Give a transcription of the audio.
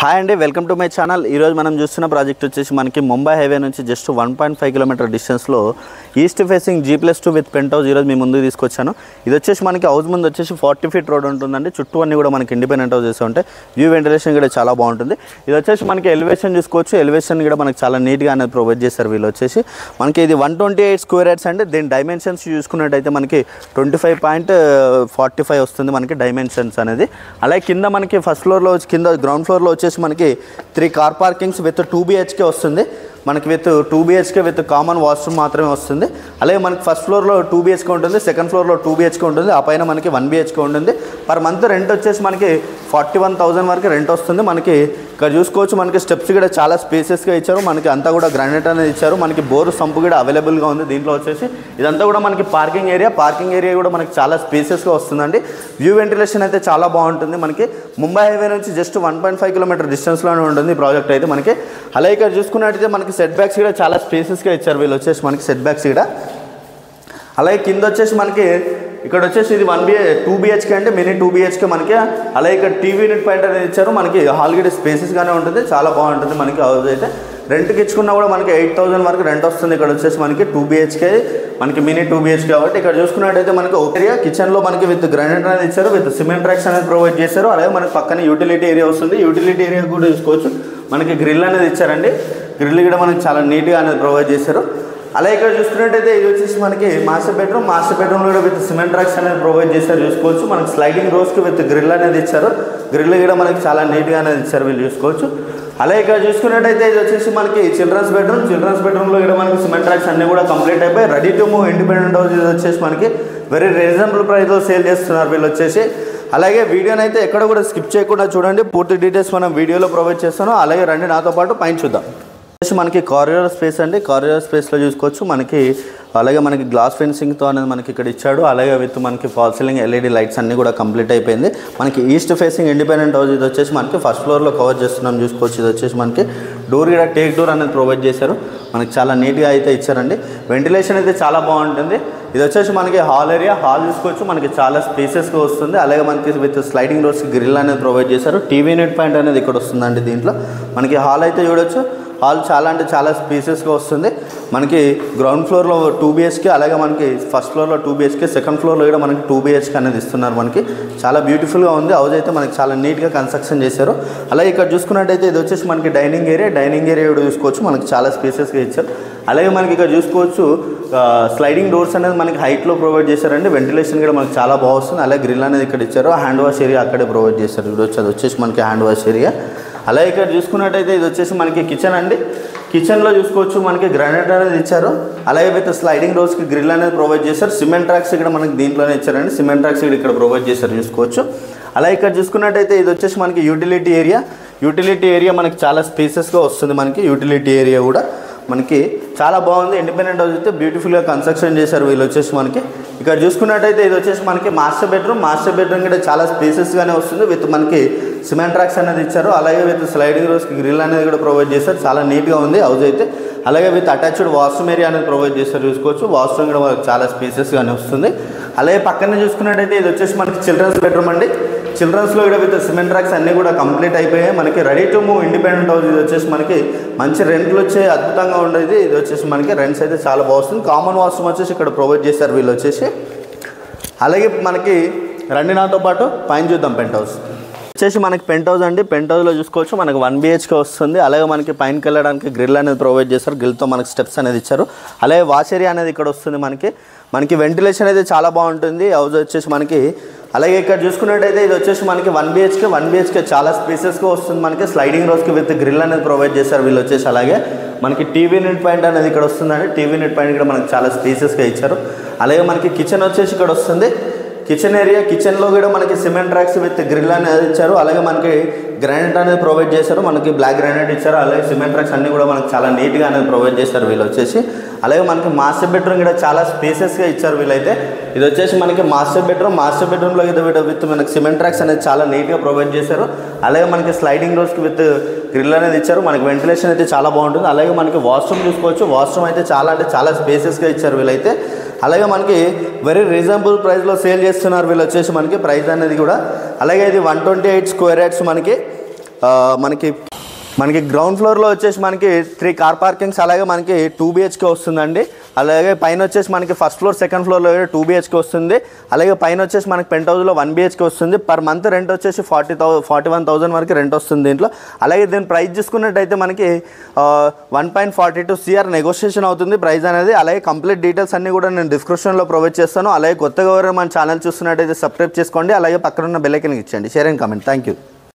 Hi అండి, welcome to my channel. ఈరోజు మనం చూస్తున్న ప్రాజెక్ట్ వచ్చేసి మనకి ముంబై హైవే నుంచి జస్ట్ 1.5 కిలోమీటర్ డిస్టెన్స్లో east facing G+2 with penthouse ఈరోజు మీ ముందుకు తీసుకొచ్చాను. ఇది వచ్చేసి మనకి హౌస్ ముందు వచ్చేసి 40 ఫీట్ రోడ్ ఉంటుందండి. చుట్టూ అన్నీ కూడా మనకి ఇండిపెండెంట్ హౌసెస్ ఉంటాయి. వ్యూ వెంటిలేషన్ కూడా చాలా బాగుంటుంది. ఇది వచ్చేసి మనకి ఎలివేషన్ చూసుకోవచ్చు. ఎలివేషన్ కూడా మనకి చాలా నీట్గా అనేది ప్రొవైడ్ చేస్తారు వీళ్ళు వచ్చేసి. మనకి ఇది 128 స్క్వేర్ యార్డ్స్ అండి. దీని డైమెన్షన్స్ చూసుకున్నట్టయితే మనకి 25.45 వస్తుంది మనకి డైమెన్షన్స్ అనేది. అలాగే కింద మనకి ఫస్ట్ ఫ్లోర్లో కింద గ్రౌండ్ ఫ్లోర్లో వచ్చేసి మనకి 3 కార్ పార్కింగ్స్ విత్ 2 BHK వస్తుంది మనకి. With 2 BHK with common washroom మాత్రమే వస్తుంది. అలాగే మనకి ఫస్ట్ ఫ్లోర్లో 2 BHK ఉంటుంది, సెకండ్ ఫ్లోర్లో 2 BHK ఉంటుంది, ఆ పైన మనకి 1 BHK ఉంటుంది. పర్ మంత్ రెంట్ వచ్చేసి మనకి 41,000 వరకు రెంట్ వస్తుంది మనకి. ఇక్కడ చూసుకోవచ్చు మనకి స్టెప్స్ కూడా చాలా స్పేసెస్గా ఇచ్చారు. మనకి అంతా కూడా గ్రానైట్ అనేది ఇచ్చారు. మనకి బోరు సంపు కూడా అవైలబుల్గా ఉంది దీంట్లో వచ్చేసి. ఇదంతా కూడా మనకి పార్కింగ్ ఏరియా కూడా మనకి చాలా స్పేసెస్గా వస్తుందండి. వ్యూ వెంటిలేషన్ అయితే చాలా బాగుంటుంది మనకి. ముంబై హైవే నుంచి జస్ట్ 1.5 కిలోమీటర్ డిస్టెన్స్లోనే ఉంటుంది ఈ ప్రాజెక్ట్ అయితే మనకి. అలాగే ఇక్కడ చూసుకున్నట్టయితే మనకి సెట్ బ్యాక్స్ కూడా చాలా స్పేసెస్గా ఇచ్చారు వీళ్ళు వచ్చేసి మనకి సెట్ బ్యాక్స్ కూడా. అలాగే కింద వచ్చేసి మనకి ఇక్కడ వచ్చేసి ఇది 2 BHK అంటే మినీ 2 BHK మనకి. అలాగే ఇక్కడ టీవీ యూనిట్ పాయింట్ అనేది ఇచ్చారు మనకి. హాల్ గేట్ స్పేసెస్గానే ఉంటుంది, చాలా బాగుంటుంది మనకి హౌస్ అయితే. రెంట్కి ఇచ్చుకున్నా కూడా మనకి 8,000 వరకు రెంట్ వస్తుంది. ఇక్కడ వచ్చేసి మనకి 2 BHK మనకి మినీ 2 BHK కాబట్టి. ఇక్కడ చూసుకున్నట్టయితే మనకి ఒక ఏరియా కిచెన్లో మనకి విత్ గ్రానైట్ అనేది ఇచ్చారు, విత్ సిమెంట్ ట్రాక్స్ అనేది ప్రొవైడ్ చేశారు. అలాగే మనకి పక్కన యూటిలిటీ ఏరియా వస్తుంది. యూటిలిటీ ఏరియా కూడా చూసుకోవచ్చు మనకి. గ్రిల్ అనేది ఇచ్చారండి. గ్రిల్ కూడా మనకి చాలా నీట్గా అనేది ప్రొవైడ్ చేశారు. అలాగే ఇక్కడ చూసుకున్నట్టయితే ఇది వచ్చేసి మనకి మాస్టర్ బెడ్రూమ్ కూడా విత్ సిమెంట్ ట్రాక్స్ అనేది ప్రొవైడ్ చేశారు చూసుకోవచ్చు. మనకి స్లైడింగ్ డోర్స్కి విత్ గ్రిల్ అనేది ఇచ్చారు. గ్రిల్ కూడా మనకి చాలా నీట్గా అనేది ఇచ్చారు వీళ్ళు చూసుకోవచ్చు. అలాగే ఇక్కడ చూసుకున్నట్టయితే ఇది వచ్చేసి మనకి చిల్డ్రన్స్ బెడ్రూమ్లో కూడా మనకి సిమెంట్ ట్రాక్స్ అన్నీ కూడా కంప్లీట్ అయిపోయి ready to move independent house. ఇది వచ్చేసి మనకి వెరీ రీజనబుల్ ప్రైస్లో సేల్ చేస్తున్నారు వీళ్ళు వచ్చేసి. అలాగే వీడియోని అయితే ఎక్కడ కూడా స్కిప్ చేయకుండా చూడండి. పూర్తి డీటెయిల్స్ మనం వీడియోలో ప్రొవైడ్ చేస్తాను. అలాగే రండి నాతో పాటు పైన చూద్దాం. మనకి కారిడార్ స్పేస్ అండి. కారిడార్ స్పేస్లో చూసుకోవచ్చు మనకి. అలాగే మనకి గ్లాస్ ఫెన్సింగ్తో అనేది మనకి ఇక్కడ ఇచ్చాడు. అలాగే విత్ మనకి ఫాల్ సీలింగ్ LED లైట్స్ అన్నీ కూడా కంప్లీట్ అయిపోయింది మనకి. ఈస్ట్ ఫేసింగ్ ఇండిపెండెంట్ హౌస్ ఇది వచ్చేసి మనకి ఫస్ట్ ఫ్లోర్లో కవర్ చేస్తున్నాం చూసుకోవచ్చు. ఇది వచ్చేసి మనకి డోర్ కూడా టేక్ డోర్ అనేది ప్రొవైడ్ చేశారు మనకి. చాలా నీట్గా అయితే ఇచ్చారండి. వెంటిలేషన్ అయితే చాలా బాగుంటుంది. ఇది వచ్చేసి మనకి హాల్ ఏరియా. హాల్ చూసుకోవచ్చు మనకి చాలా స్పేసెస్గా వస్తుంది. అలాగే మనకి విత్ స్లైడింగ్ డోర్స్ గ్రిల్ అనేది ప్రొవైడ్ చేశారు. టీవీ యూనిట్ పాయింట్ అనేది ఇక్కడ వస్తుందండి దీంట్లో మనకి. హాల్ అయితే చూడొచ్చు. హాల్ చాలా అంటే చాలా స్పేసెస్గా వస్తుంది మనకి. గ్రౌండ్ ఫ్లోర్లో 2 BHK, అలాగే మనకి ఫస్ట్ ఫ్లోర్లో 2 BHK, సెకండ్ ఫ్లోర్లో కూడా మనకి 2 BHK అనేది ఇస్తున్నారు మనకి. చాలా బ్యూటిఫుల్గా ఉంది హౌస్ అయితే మనకి. చాలా నీట్గా కన్స్ట్రక్షన్ చేశారు. అలాగే ఇక్కడ చూసుకున్నట్టయితే ఇది వచ్చేసి మనకి డైనింగ్ ఏరియా కూడా చూసుకోవచ్చు మనకి. చాలా స్పేసెస్గా ఇచ్చారు. అలాగే మనకి ఇక్కడ చూసుకోవచ్చు స్లైడింగ్ డోర్స్ అనేది మనకి హైట్లో ప్రొవైడ్ చేశారండి. వెంటిలేషన్ కూడా మనకి చాలా బాగుంది. అలాగే గ్రిల్ అనేది ఇక్కడ ఇచ్చారు. హ్యాండ్ వాష్ ఏరియా అక్కడే ప్రొవైడ్ చేశారు చూడొచ్చు. అది వచ్చేసి మనకి హ్యాండ్ వాష్ ఏరియా. అలాగే ఇక్కడ చూసుకున్నట్టయితే ఇది వచ్చేసి మనకి కిచెన్ అండి. కిచెన్లో చూసుకోవచ్చు మనకి గ్రానైట్ అనేది ఇచ్చారు. అలాగే విత్ స్లైడింగ్ డోర్స్కి గ్రిల్ అనేది ప్రొవైడ్ చేశారు. సిమెంట్ ట్రాక్స్ ఇక్కడ మనకి దీంట్లోనే ఇచ్చారండి. సిమెంట్ ట్రాక్స్ ఇక్కడ ప్రొవైడ్ చేశారు చూసుకోవచ్చు. అలాగే ఇక్కడ చూసుకున్నట్టయితే ఇది వచ్చేసి మనకి యూటిలిటీ ఏరియా మనకి చాలా స్పేసెస్గా వస్తుంది మనకి. యూటిలిటీ ఏరియా కూడా మనకి చాలా బాగుంది. ఇండిపెండెంట్ హౌస్ అయితే బ్యూటిఫుల్గా కన్స్ట్రక్షన్ చేశారు వీళ్ళు వచ్చేసి మనకి. ఇక్కడ చూసుకున్నట్టయితే ఇది వచ్చేసి మనకి మాస్టర్ బెడ్రూమ్ కూడా చాలా స్పేసెస్గానే వస్తుంది. విత్ మనకి సిమెంట్ ట్రాక్స్ అనేది ఇచ్చారు. అలాగే విత్ స్లైడింగ్ డోర్స్కి గ్రిల్ అనేది కూడా ప్రొవైడ్ చేశారు. చాలా నీట్గా ఉంది హౌస్ అయితే. అలాగే విత్ అటాచ్డ్ వాష్రూమ్ ఏరియా అనేది ప్రొవైడ్ చేస్తారు చూసుకోవచ్చు. వాష్రూమ్ కూడా మనకి చాలా స్పేసెస్గానే వస్తుంది. అలాగే పక్కనే చూసుకున్నట్టయితే ఇది వచ్చేసి మనకి చిల్డ్రన్స్ బెడ్రూమ్ అండి. చిల్డ్రన్స్లో కూడా విత్ సిమెంట్ ట్రాక్స్ అన్నీ కూడా కంప్లీట్ అయిపోయాయి మనకి. Ready to move independent house. ఇది వచ్చేసి మనకి మంచి రెంట్లు వచ్చే అద్భుతంగా ఉండేది. ఇది వచ్చేసి మనకి రెంట్స్ అయితే చాలా బాగుంది. కామన్ వాష్రూమ్ వచ్చేసి ఇక్కడ ప్రొవైడ్ చేశారు వీళ్ళు వచ్చేసి. అలాగే మనకి రండి నాతో పాటు పైన చూద్దాం. పెంట్ హౌస్ వచ్చేసి మనకి పెంట్ హౌస్ అండి. పెంట్ హౌస్లో చూసుకోవచ్చు మనకి 1 BHK వస్తుంది. అలాగే మనకి పైనకి వెళ్ళడానికి గ్రిల్ అనేది ప్రొవైడ్ చేస్తారు. గ్రిల్తో మనకి స్టెప్స్ అనేది ఇచ్చారు. అలాగే వాష్ ఏరియా అనేది ఇక్కడ వస్తుంది మనకి. వెంటిలేషన్ అయితే చాలా బాగుంటుంది హౌస్ వచ్చేసి మనకి. అలాగే ఇక్కడ చూసుకున్నట్టయితే ఇది వచ్చేసి మనకి 1 BHK చాలా స్పేసెస్గా వస్తుంది మనకి. స్లైడింగ్ డోర్స్కి విత్ గ్రిల్ అనేది ప్రొవైడ్ చేశారు వీళ్ళు వచ్చేసి. అలాగే మనకి టీవీ యూనిట్ పాయింట్ అనేది ఇక్కడ వస్తుందండి. టీవీ యూనిట్ పాయింట్ కూడా మనకి చాలా స్పేసెస్గా ఇచ్చారు. అలాగే మనకి కిచెన్ వచ్చేసి ఇక్కడ వస్తుంది. కిచెన్లో కూడా మనకి సిమెంట్ ట్రాక్స్ విత్ గ్రిల్ అనేది ఇచ్చారు. అలాగే మనకి గ్రానైట్ అనేది ప్రొవైడ్ చేశారు. మనకి బ్లాక్ గ్రానైట్ ఇచ్చారు. అలాగే సిమెంట్ ట్రాక్స్ అన్నీ కూడా మనకి చాలా నీట్గా అనేది ప్రొవైడ్ చేశారు వీళ్ళు వచ్చేసి. అలాగే మనకి మాస్టర్ బెడ్రూమ్ కూడా చాలా స్పేసెస్గా ఇచ్చారు వీళ్ళైతే. ఇది వచ్చేసి మనకి మాస్టర్ బెడ్రూమ్లో విత్ మనకి సిమెంట్ ట్రాక్స్ అనేది చాలా నీట్గా ప్రొవైడ్ చేశారు. అలాగే మనకి స్లైడింగ్ డోర్స్కి విత్ గ్రిల్ అనేది ఇచ్చారు. మనకి వెంటిలేషన్ అయితే చాలా బాగుంటుంది. అలాగే మనకి వాష్రూమ్ చూసుకోవచ్చు. వాష్రూమ్ అయితే చాలా స్పేసెస్గా ఇచ్చారు వీళ్ళైతే. అలాగే మనకి వెరీ రీజనబుల్ ప్రైస్లో సేల్ చేస్తున్నారు వీళ్ళు వచ్చేసి మనకి. ప్రైస్ అనేది కూడా అలాగే ఇది 128 స్క్వేర్ యార్డ్స్ మనకి. మనకి గ్రౌండ్ ఫ్లోర్లో వచ్చేసి మనకి 3 కార్ పార్కింగ్స్, అలాగే మనకి 2 BHK వస్తుందండి. అలాగే పైన వచ్చేసి మనకి ఫస్ట్ ఫ్లోర్ సెకండ్ ఫ్లోర్లో 2 BHK వస్తుంది. అలాగే పైన వచ్చేసి మనకి పెంట్ హౌస్లో 1 BHK వస్తుంది. పర్ మంత్ రెంట్ వచ్చేసి 41,000 వరకు రెంట్ వస్తుంది దీంట్లో. అలాగే దీని ప్రైస్ చూసుకున్నట్టయితే మనకి 1.42 CR నెగోషియేషన్ అవుతుంది ప్రైస్ అనేది. అలాగే కంప్లీట్ డీటెయిల్స్ అన్నీ కూడా నేను డిస్క్రిప్షన్లో ప్రొవైడ్ చేస్తాను. అలాగే కొత్తగా ఎవరైనా మన ఛానల్ చూస్తున్నట్టయితే సబ్స్క్రైబ్ చేసుకోండి. అలాగే పక్కన ఉన్న బెల్ ఐకాన్ ఇచ్చండి. Share and comment. Thank you.